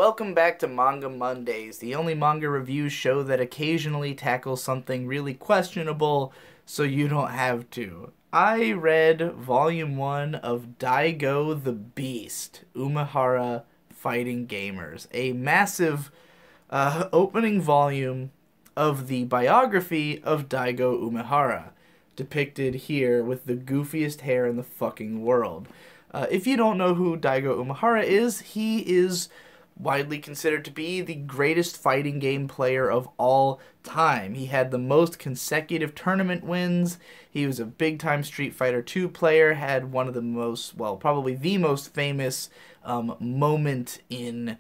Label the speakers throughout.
Speaker 1: Welcome back to Manga Mondays, the only manga review show that occasionally tackles something really questionable so you don't have to. I read Volume 1 of Daigo the Beast, Umehara Fighting Gamers, a massive opening volume of the biography of Daigo Umehara, depicted here with the goofiest hair in the fucking world. If you don't know who Daigo Umehara is, he is widely considered to be the greatest fighting game player of all time. He had the most consecutive tournament wins. He was a big-time Street Fighter 2 player, had one of the most, well, probably the most famous moment in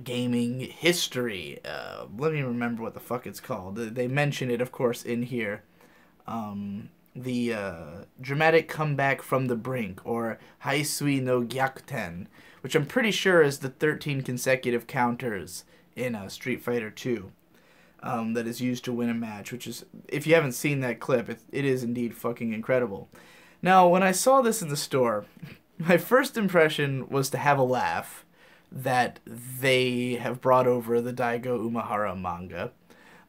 Speaker 1: gaming history. Let me remember what the fuck it's called. They mention it, of course, in here. The dramatic comeback from the brink, or Haisui no Gyakuten, which I'm pretty sure is the 13 consecutive counters in Street Fighter 2 that is used to win a match, which is, if you haven't seen that clip, it is indeed fucking incredible. Now, when I saw this in the store, my first impression was to have a laugh that they have brought over the Daigo Umehara manga.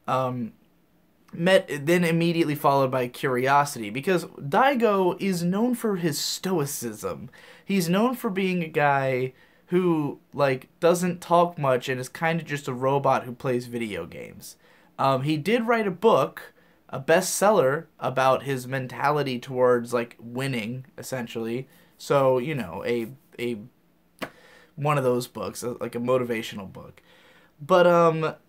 Speaker 1: Then immediately followed by curiosity, because Daigo is known for his stoicism. He's known for being a guy who, like, doesn't talk much and is kind of just a robot who plays video games. He did write a book, a bestseller, about his mentality towards, like, winning, essentially. So, you know, a one of those books, like a motivational book. But,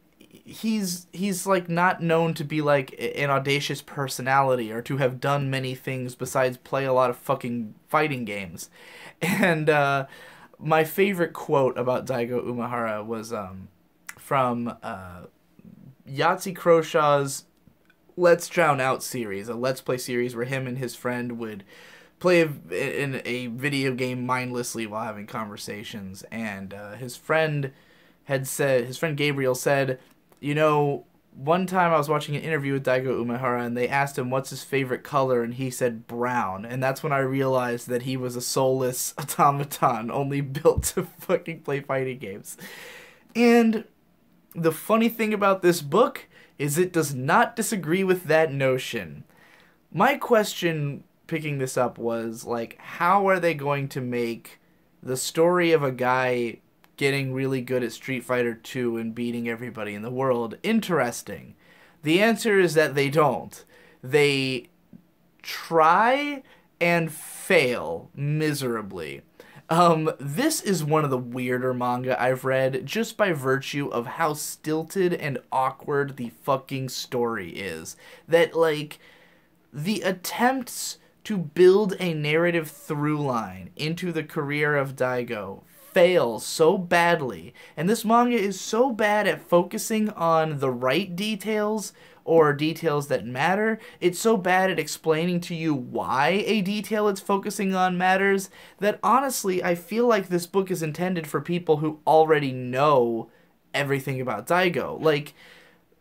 Speaker 1: he's like not known to be like an audacious personality or to have done many things besides play a lot of fucking fighting games. And my favorite quote about Daigo Umehara was from Yahtzee Crowshaw's Let's Drown Out series, a Let's Play series where him and his friend would play in a video game mindlessly while having conversations. And his friend Gabriel said, you know, one time I was watching an interview with Daigo Umehara and they asked him what's his favorite color and he said brown. And that's when I realized that he was a soulless automaton only built to fucking play fighting games. And the funny thing about this book is it does not disagree with that notion. My question picking this up was, like, how are they going to make the story of a guy getting really good at Street Fighter 2 and beating everybody in the world interesting? The answer is that they don't. They try and fail miserably. This is one of the weirder manga I've read just by virtue of how stilted and awkward the fucking story is. That, like, the attempts to build a narrative through line into the career of Daigo fails so badly, and this manga is so bad at focusing on the right details or details that matter. It's so bad at explaining to you why a detail it's focusing on matters that honestly I feel like this book is intended for people who already know everything about Daigo. Like,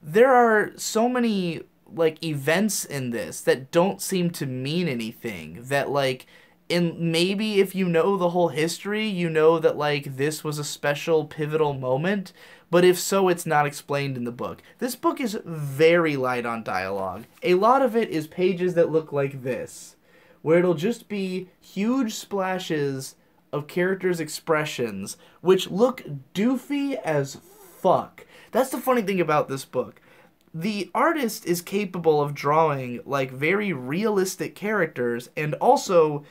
Speaker 1: there are so many, like, events in this that don't seem to mean anything, that, like, and maybe if you know the whole history, you know that, like, this was a special pivotal moment, but if so, it's not explained in the book. This book is very light on dialogue. A lot of it is pages that look like this, where it'll just be huge splashes of characters' expressions, which look doofy as fuck. That's the funny thing about this book. The artist is capable of drawing, like, very realistic characters and also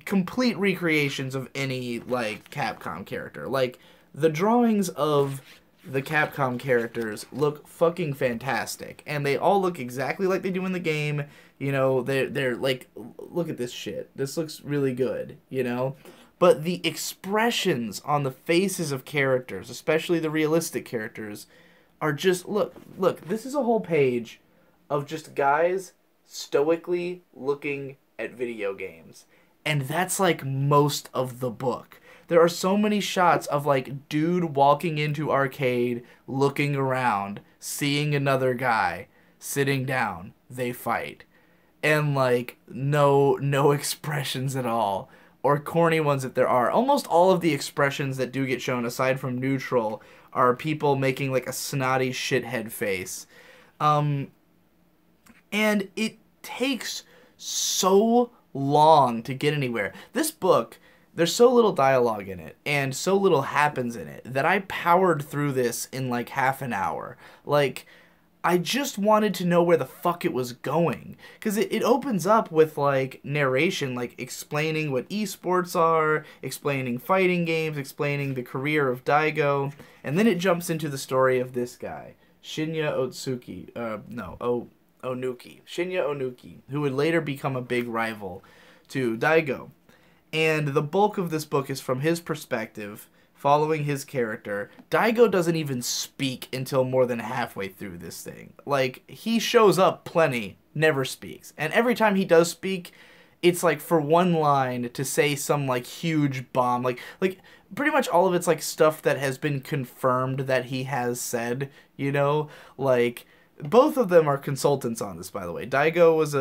Speaker 1: complete recreations of any, like, Capcom character. Like, the drawings of the Capcom characters look fucking fantastic, and they all look exactly like they do in the game. You know, they're like, look at this shit. This looks really good, you know? But the expressions on the faces of characters, especially the realistic characters, are just, look, this is a whole page of just guys stoically looking at video games. And that's, like, most of the book. There are so many shots of, like, dude walking into arcade, looking around, seeing another guy, sitting down, they fight. And, like, no expressions at all. or corny ones if there are. Almost all of the expressions that do get shown, aside from neutral, are people making like a snotty shithead face. And it takes so long to get anywhere. This book, there's so little dialogue in it, and so little happens in it, that I powered through this in like half an hour. Like, I just wanted to know where the fuck it was going. Because it opens up with, like, narration, like, explaining what esports are, explaining fighting games, explaining the career of Daigo, and then it jumps into the story of this guy, Shinya Onuki. Shinya Onuki, who would later become a big rival to Daigo. And the bulk of this book is from his perspective, following his character. Daigo doesn't even speak until more than halfway through this thing. Like, he shows up plenty, never speaks. And every time he does speak, it's like for one line to say some like huge bomb. Like pretty much all of it's like stuff that has been confirmed that he has said, you know? Like, both of them are consultants on this, by the way. Daigo was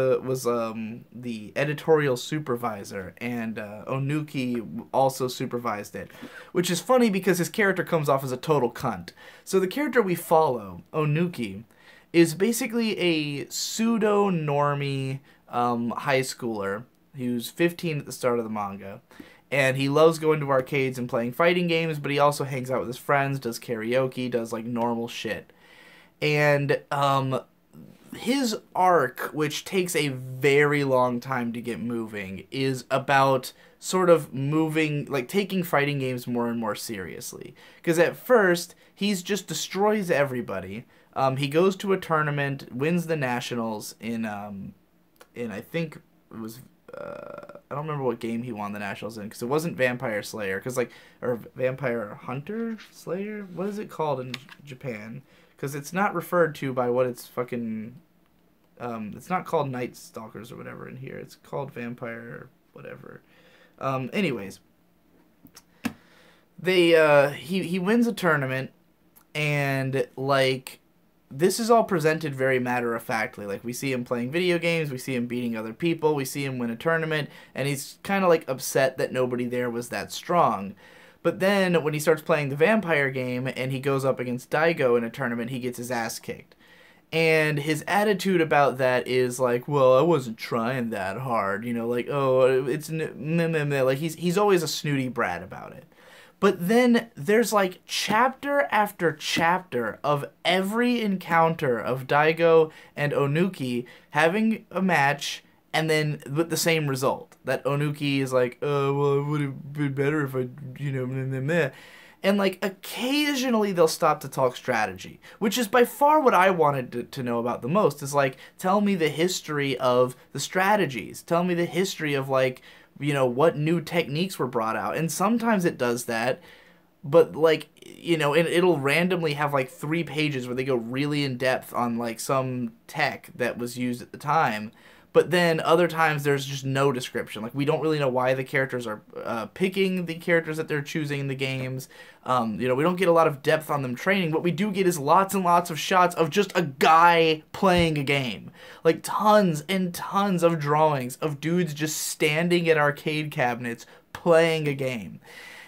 Speaker 1: the editorial supervisor, and Onuki also supervised it, which is funny because his character comes off as a total cunt. So the character we follow, Onuki, is basically a pseudo-normie high schooler who's 15 at the start of the manga. And he loves going to arcades and playing fighting games, but he also hangs out with his friends, does karaoke, does like normal shit. And his arc, which takes a very long time to get moving, is about sort of moving, like taking fighting games more and more seriously. Because at first, he's just destroys everybody. He goes to a tournament, wins the nationals in I think it was, I don't remember what game he won the nationals in, because it wasn't Vampire Slayer, or Vampire Hunter Slayer? What is it called in Japan? Because it's not referred to by what it's fucking... it's not called Night Stalkers or whatever in here. It's called Vampire whatever. Anyways. He wins a tournament, and, like, this is all presented very matter-of-factly. Like, we see him playing video games, we see him beating other people, we see him win a tournament, and he's kind of, like, upset that nobody there was that strong. But then, when he starts playing the vampire game, and he goes up against Daigo in a tournament, he gets his ass kicked. And his attitude about that is like, well, I wasn't trying that hard, you know, like, oh, it's meh, meh, meh. Like, he's always a snooty brat about it. But then there's like chapter after chapter of every encounter of Daigo and Onuki having a match, and then with the same result. That Onuki is like, oh, well, it would have been better if I, you know, meh, meh, meh. And, like, occasionally they'll stop to talk strategy, which is by far what I wanted to know about the most, is, like, tell me the history of the strategies. Tell me the history of, like, you know, what new techniques were brought out. And sometimes it does that, but, like, you know, it'll randomly have, like, 3 pages where they go really in depth on, like, some tech that was used at the time. But then other times there's just no description. Like, we don't really know why the characters are picking the characters that they're choosing in the games. You know, we don't get a lot of depth on them training. What we do get is lots and lots of shots of just a guy playing a game. Like, tons and tons of drawings of dudes just standing at arcade cabinets playing a game.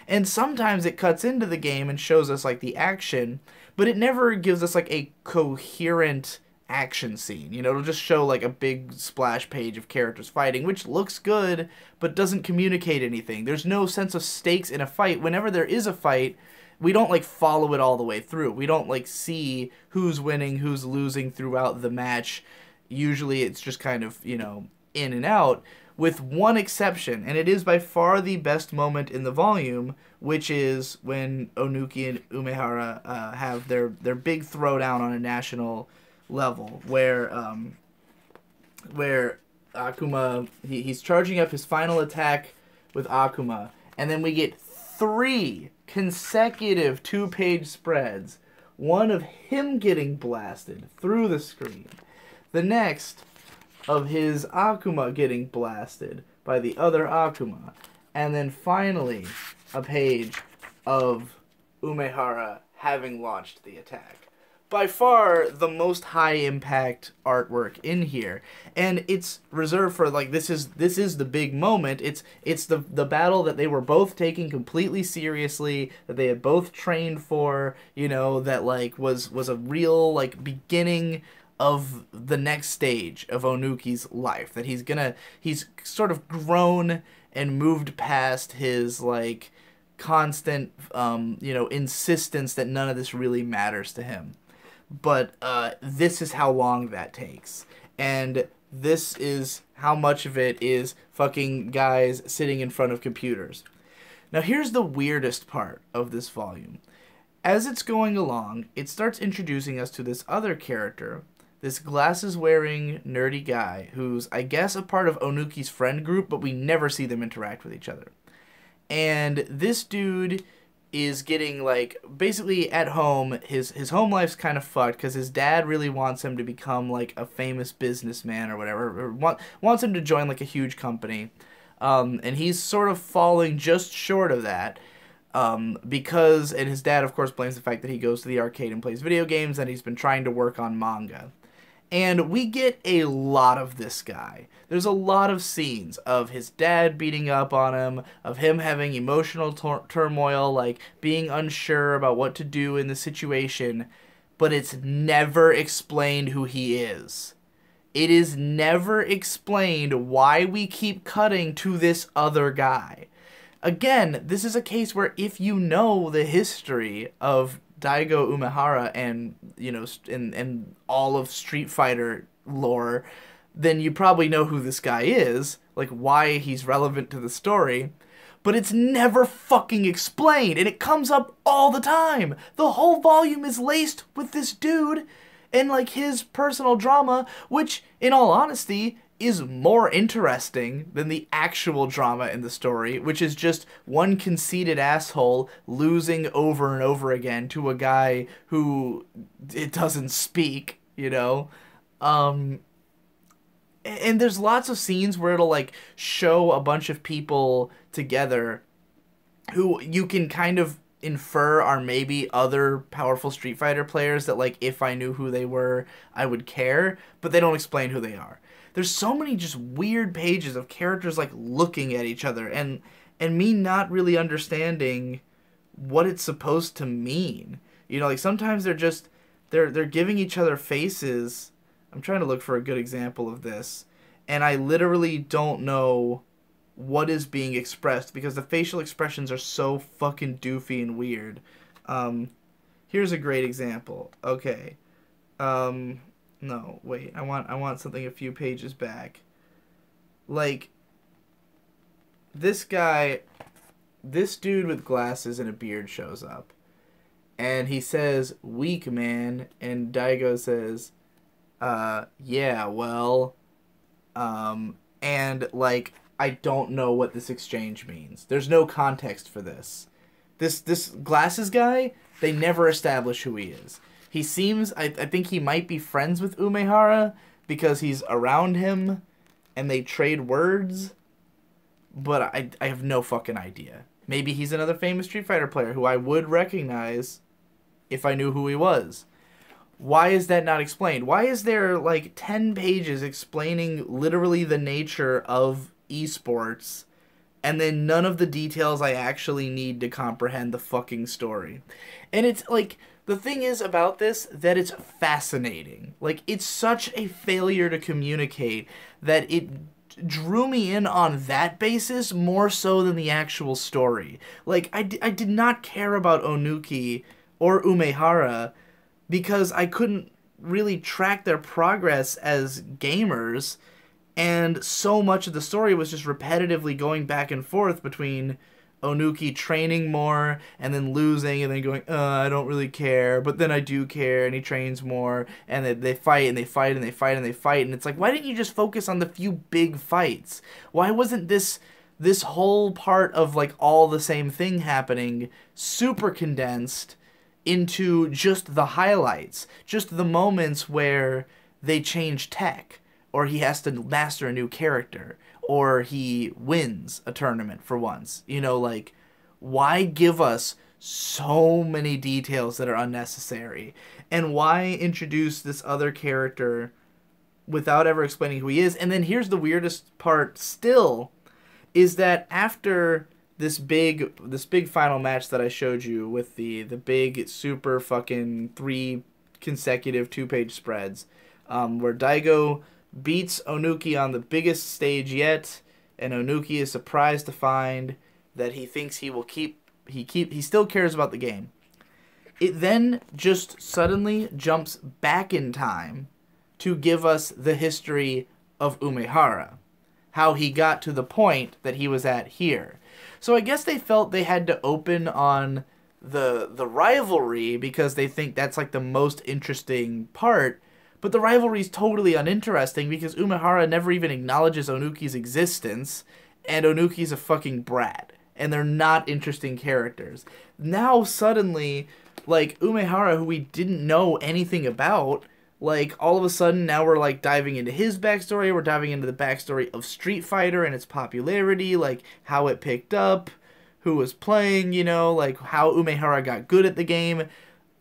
Speaker 1: And sometimes it cuts into the game and shows us, like, the action, but it never gives us, like, a coherent action scene. You know, it'll just show like a big splash page of characters fighting, which looks good but doesn't communicate anything. There's no sense of stakes in a fight. Whenever there is a fight, we don't like follow it all the way through. We don't like see who's winning, who's losing throughout the match. Usually it's just kind of, you know, in and out, with one exception, and it is by far the best moment in the volume, which is when Onuki and Umehara have their big throwdown on a national level, where Akuma, he's charging up his final attack with Akuma, and then we get 3 consecutive 2-page spreads, one of him getting blasted through the screen, the next of his Akuma getting blasted by the other Akuma, and then finally a page of Umehara having launched the attack. by far the most high impact artwork in here, and it's reserved for like this is the big moment. It's the battle that they were both taking completely seriously, that they had both trained for, you know, that like was a real like beginning of the next stage of Onuki's life, that he's sort of grown and moved past his like constant you know, insistence that none of this really matters to him. But this is how long that takes. And this is how much of it is fucking guys sitting in front of computers. Now here's the weirdest part of this volume. As it's going along, it starts introducing us to this other character, this glasses-wearing nerdy guy who's, I guess, a part of Onuki's friend group, but we never see them interact with each other. And this dude is getting, like, basically at home, his home life's kind of fucked because his dad really wants him to become, like, a famous businessman or whatever, or wants him to join, like, a huge company. And he's sort of falling just short of that because, and his dad, of course, blames the fact that he goes to the arcade and plays video games, and he's been trying to work on manga. And we get a lot of this guy. There's a lot of scenes of his dad beating up on him, of him having emotional turmoil, like being unsure about what to do in the situation, but it's never explained who he is. It is never explained why we keep cutting to this other guy. Again, this is a case where if you know the history of Daigo Umehara and, you know, and all of Street Fighter lore, then you probably know who this guy is, like why he's relevant to the story, but it's never fucking explained, and it comes up all the time. The whole volume is laced with this dude and like his personal drama, which, in all honesty, is more interesting than the actual drama in the story, which is just one conceited asshole losing over and over again to a guy who it doesn't speak, you know? And there's lots of scenes where it'll, like, show a bunch of people together who you can kind of infer are maybe other powerful Street Fighter players that, like, if I knew who they were, I would care, but they don't explain who they are. There's so many just weird pages of characters like looking at each other and me not really understanding what it's supposed to mean. You know, like sometimes they're giving each other faces. I'm trying to look for a good example of this, and I literally don't know what is being expressed because the facial expressions are so fucking doofy and weird. Here's a great example. Okay. No, wait, I want something a few pages back. Like, this dude with glasses and a beard shows up. And he says, "Weak man," and Daigo says, yeah, well, and, like, I don't know what this exchange means. There's no context for this. This glasses guy, they never establish who he is. He seems, I think he might be friends with Umehara because he's around him and they trade words, but I have no fucking idea. Maybe he's another famous Street Fighter player who I would recognize if I knew who he was. Why is that not explained? Why is there like 10 pages explaining literally the nature of esports and then none of the details I actually need to comprehend the fucking story? And it's like, the thing is about this, that it's fascinating. Like, it's such a failure to communicate that it drew me in on that basis more so than the actual story. Like, I did not care about Onuki or Umehara because I couldn't really track their progress as gamers, and so much of the story was just repetitively going back and forth between Onuki training more and then losing and then going, I don't really care, but then I do care, and he trains more, and they fight and they fight and they fight and they fight, and it's like, why didn't you just focus on the few big fights? Why wasn't this whole part of like all the same thing happening super condensed into just the highlights, just the moments where they change tech, or he has to master a new character, or he wins a tournament for once? You know, like, why give us so many details that are unnecessary. And why introduce this other character without ever explaining who he is? And then here's the weirdest part still, is that after this big final match that I showed you with the big super fucking 3 consecutive 2-page spreads, where Daigo beats Onuki on the biggest stage yet, and Onuki is surprised to find that he thinks he still cares about the game. It then just suddenly jumps back in time to give us the history of Umehara, how he got to the point that he was at here. So I guess they felt they had to open on the rivalry because they think that's like the most interesting part. But the rivalry is totally uninteresting because Umehara never even acknowledges Onuki's existence, and Onuki's a fucking brat, and they're not interesting characters. Now suddenly, like, Umehara, who we didn't know anything about, like, all of a sudden now we're like diving into his backstory, we're diving into the backstory of Street Fighter and its popularity, like how it picked up, who was playing, you know, like how Umehara got good at the game.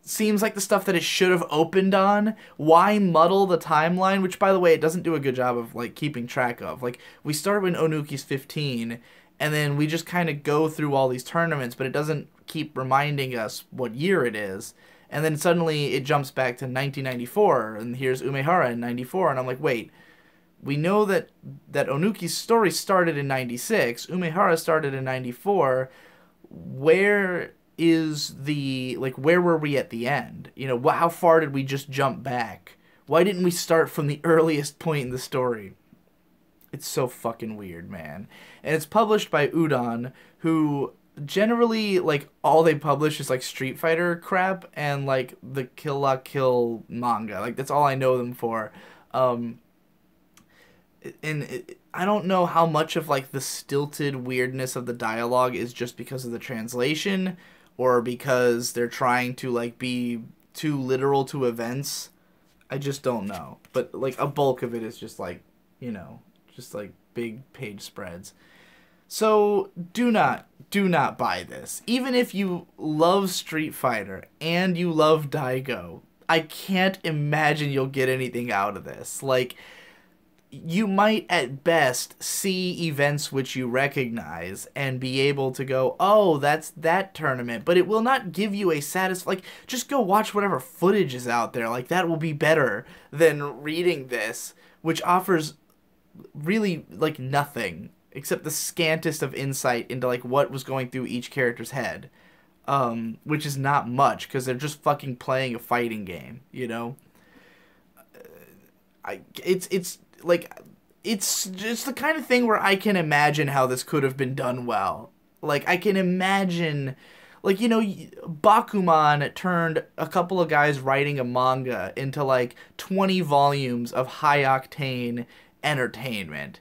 Speaker 1: Seems like the stuff that it should have opened on. Why muddle the timeline? Which, by the way, it doesn't do a good job of, like, keeping track of. Like, we start when Onuki's 15, and then we just kind of go through all these tournaments, but it doesn't keep reminding us what year it is. And then suddenly it jumps back to 1994, and here's Umehara in 94, and I'm like, wait, we know that Onuki's story started in 96, Umehara started in 94, where were we at the end? You know, how far did we just jump back? Why didn't we start from the earliest point in the story? It's so fucking weird, man. And it's published by Udon, who generally, like, all they publish is, like, Street Fighter crap and, like, the Kill La Kill manga. Like, that's all I know them for. I don't know how much of, like, the stilted weirdness of the dialogue is just because of the translation, or because they're trying to, like, be too literal to events. I just don't know. But, like, a bulk of it is just, like, you know, just, like, big page spreads. So, do not buy this. Even if you love Street Fighter and you love Daigo, I can't imagine you'll get anything out of this. Like, you might at best see events which you recognize and be able to go, oh, that's that tournament, but it will not give you a like, just go watch whatever footage is out there. Like, that will be better than reading this, which offers really, like, nothing except the scantest of insight into, like, what was going through each character's head, which is not much because they're just fucking playing a fighting game, you know. It's just the kind of thing where I can imagine how this could have been done well. Like, I can imagine, like, you know, Bakuman turned a couple of guys writing a manga into, like, 20 volumes of high-octane entertainment.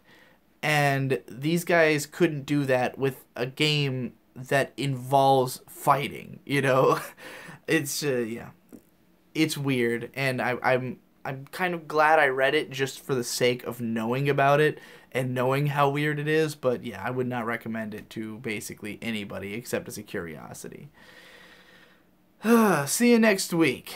Speaker 1: And these guys couldn't do that with a game that involves fighting, you know? It's, yeah. It's weird, and I'm kind of glad I read it just for the sake of knowing about it and knowing how weird it is, but yeah, I would not recommend it to basically anybody except as a curiosity. See you next week.